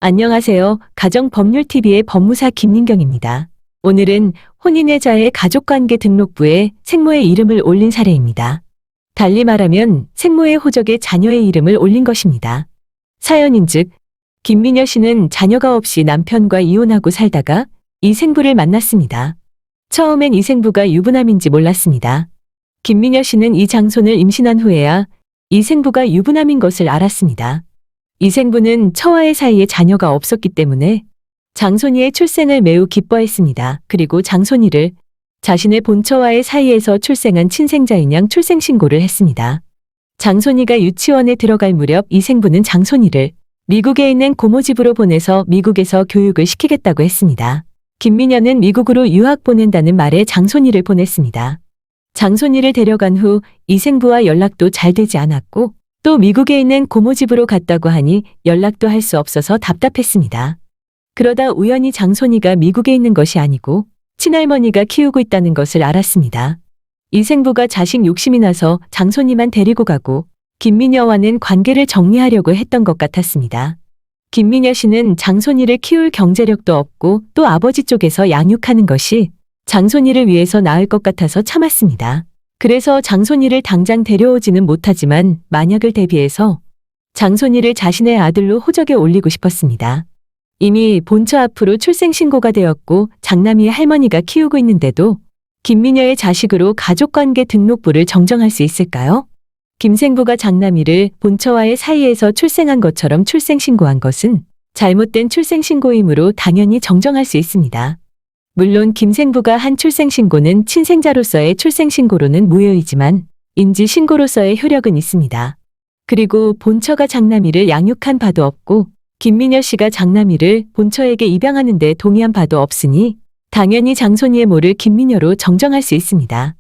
안녕하세요. 가정법률TV의 법무사 김민경입니다. 오늘은 혼인외자의 가족관계 등록부에 생모의 이름을 올린 사례입니다. 달리 말하면 생모의 호적에 자녀의 이름을 올린 것입니다. 사연인즉 김미녀 씨는 자녀가 없이 남편과 이혼하고 살다가 이 생부를 만났습니다. 처음엔 이 생부가 유부남인지 몰랐습니다. 김미녀 씨는 이 장손을 임신한 후에야 이 생부가 유부남인 것을 알았습니다. 이 생부는 처와의 사이에 자녀가 없었기 때문에 장손이의 출생을 매우 기뻐했습니다. 그리고 장손이를 자신의 본처와의 사이에서 출생한 친생자인 양 출생신고를 했습니다. 장손이가 유치원에 들어갈 무렵 이 생부는 장손이를 미국에 있는 고모 집으로 보내서 미국에서 교육을 시키겠다고 했습니다. 김미녀는 미국으로 유학 보낸다는 말에 장손이를 보냈습니다. 장손이를 데려간 후 이 생부와 연락도 잘 되지 않았고 또 미국에 있는 고모 집으로 갔다고 하니 연락도 할 수 없어서 답답했습니다. 그러다 우연히 장손이가 미국에 있는 것이 아니고 친할머니가 키우고 있다는 것을 알았습니다. 이 생부가 자식 욕심이 나서 장손이만 데리고 가고 김미녀와는 관계를 정리하려고 했던 것 같았습니다. 김미녀 씨는 장손이를 키울 경제력도 없고 또 아버지 쪽에서 양육하는 것이 장손이를 위해서 나을 것 같아서 참았습니다. 그래서 장손이를 당장 데려오지는 못하지만 만약을 대비해서 장손이를 자신의 아들로 호적에 올리고 싶었습니다. 이미 본처 앞으로 출생신고가 되었고 장남이의 할머니가 키우고 있는데도 김미녀의 자식으로 가족관계 등록부를 정정할 수 있을까요? 김생부가 장남이를 본처와의 사이에서 출생한 것처럼 출생신고한 것은 잘못된 출생신고이므로 당연히 정정할 수 있습니다. 물론 김생부가 한 출생신고는 친생자로서의 출생신고로는 무효이지만 인지신고로서의 효력은 있습니다. 그리고 본처가 장남이를 양육한 바도 없고 김미녀 씨가 장남이를 본처에게 입양하는 데 동의한 바도 없으니 당연히 장손이의 모를 김미녀로 정정할 수 있습니다.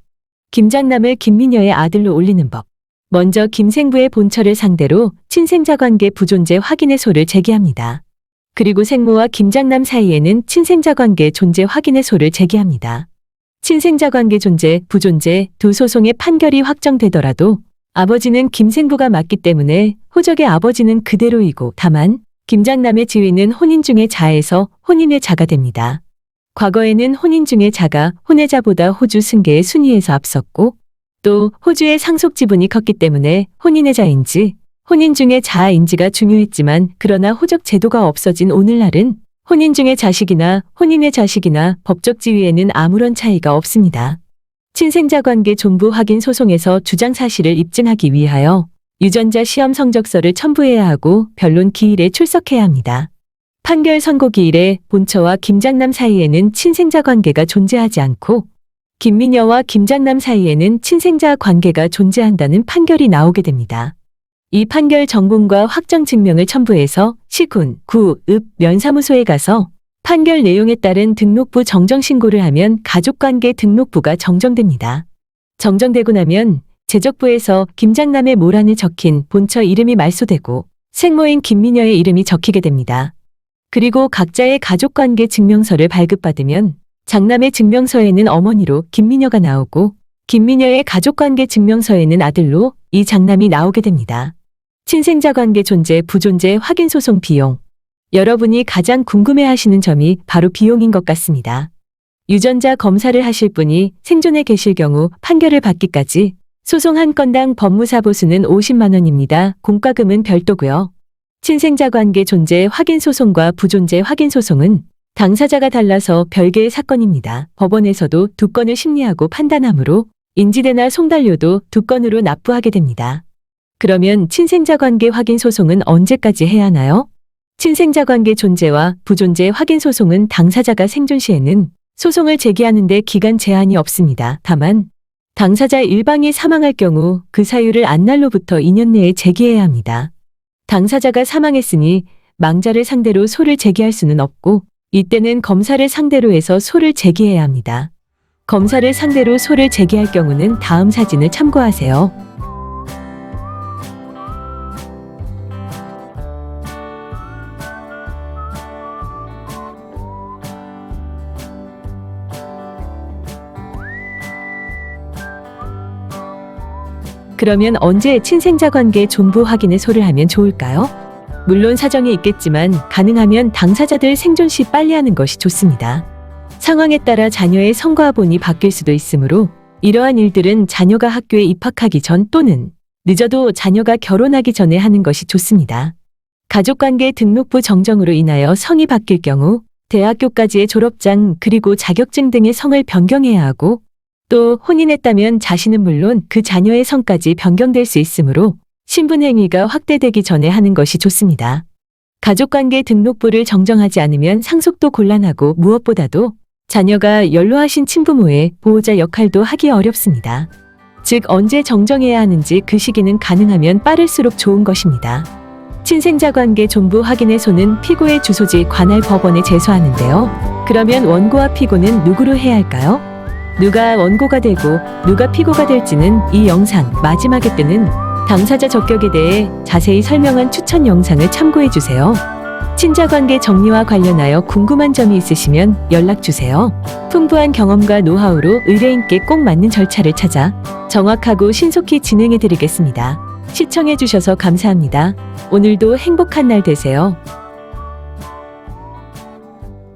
김장남을 김미녀의 아들로 올리는 법. 먼저 김생부의 본처를 상대로 친생자관계 부존재 확인의 소를 제기합니다. 그리고 생모와 김장남 사이에는 친생자관계 존재 확인의 소를 제기합니다. 친생자관계 존재, 부존재 두 소송의 판결이 확정되더라도 아버지는 김생부가 맞기 때문에 호적의 아버지는 그대로이고 다만 김장남의 지위는 혼인 중의 자에서 혼인의 자가 됩니다. 과거에는 혼인 중의 자가 혼외자보다 호주 승계의 순위에서 앞섰고 또 호주의 상속 지분이 컸기 때문에 혼인의 자인지 혼인 중의 자아인지가 중요했지만 그러나 호적 제도가 없어진 오늘날은 혼인 중의 자식이나 혼인의 자식이나 법적 지위에는 아무런 차이가 없습니다. 친생자관계 존부 확인 소송에서 주장 사실을 입증하기 위하여 유전자 시험 성적서를 첨부해야 하고 변론 기일에 출석해야 합니다. 판결 선고 기일에 본처와 김장남 사이에는 친생자 관계가 존재하지 않고 김미녀와 김장남 사이에는 친생자 관계가 존재한다는 판결이 나오게 됩니다. 이 판결 정본과 확정 증명을 첨부해서 시군, 구, 읍, 면사무소에 가서 판결 내용에 따른 등록부 정정 신고를 하면 가족관계 등록부가 정정됩니다. 정정되고 나면 제적부에서 김장남의 모란에 적힌 본처 이름이 말소되고 생모인 김미녀의 이름이 적히게 됩니다. 그리고 각자의 가족관계 증명서를 발급받으면 장남의 증명서에는 어머니로 김미녀가 나오고 김미녀의 가족관계 증명서에는 아들로 이 장남이 나오게 됩니다. 친생자관계 존재, 부존재 확인 소송 비용. 여러분이 가장 궁금해하시는 점이 바로 비용인 것 같습니다. 유전자 검사를 하실 분이 생존해 계실 경우 판결을 받기까지 소송 한 건당 법무사 보수는 50만 원입니다. 공과금은 별도고요. 친생자관계 존재 확인 소송과 부존재 확인 소송은 당사자가 달라서 별개의 사건입니다. 법원에서도 두 건을 심리하고 판단하므로 인지대나 송달료도 두 건으로 납부하게 됩니다. 그러면 친생자관계 확인 소송은 언제까지 해야 하나요? 친생자관계 존재와 부존재 확인 소송은 당사자가 생존 시에는 소송을 제기하는 데 기간 제한이 없습니다. 다만 당사자 일방이 사망할 경우 그 사유를 안날로부터 2년 내에 제기해야 합니다. 당사자가 사망했으니 망자를 상대로 소를 제기할 수는 없고 이때는 검사를 상대로 해서 소를 제기해야 합니다. 검사를 상대로 소를 제기할 경우는 다음 사진을 참고하세요. 그러면 언제 친생자관계 존부 확인의 소를 하면 좋을까요? 물론 사정이 있겠지만 가능하면 당사자들 생존 시 빨리 하는 것이 좋습니다. 상황에 따라 자녀의 성과 본이 바뀔 수도 있으므로 이러한 일들은 자녀가 학교에 입학하기 전 또는 늦어도 자녀가 결혼하기 전에 하는 것이 좋습니다. 가족관계 등록부 정정으로 인하여 성이 바뀔 경우 대학교까지의 졸업장 그리고 자격증 등의 성을 변경해야 하고 또 혼인했다면 자신은 물론 그 자녀의 성까지 변경될 수 있으므로 신분행위가 확대되기 전에 하는 것이 좋습니다. 가족관계 등록부를 정정하지 않으면 상속도 곤란하고 무엇보다도 자녀가 연로하신 친부모의 보호자 역할도 하기 어렵습니다. 즉 언제 정정해야 하는지 그 시기는 가능하면 빠를수록 좋은 것입니다. 친생자 관계 존부 확인의 소는 피고의 주소지 관할 법원에 제소하는데요. 그러면 원고와 피고는 누구로 해야 할까요? 누가 원고가 되고 누가 피고가 될지는 이 영상 마지막에 뜨는 당사자 적격에 대해 자세히 설명한 추천 영상을 참고해 주세요. 친자관계 정리와 관련하여 궁금한 점이 있으시면 연락 주세요. 풍부한 경험과 노하우로 의뢰인께 꼭 맞는 절차를 찾아 정확하고 신속히 진행해 드리겠습니다. 시청해 주셔서 감사합니다. 오늘도 행복한 날 되세요.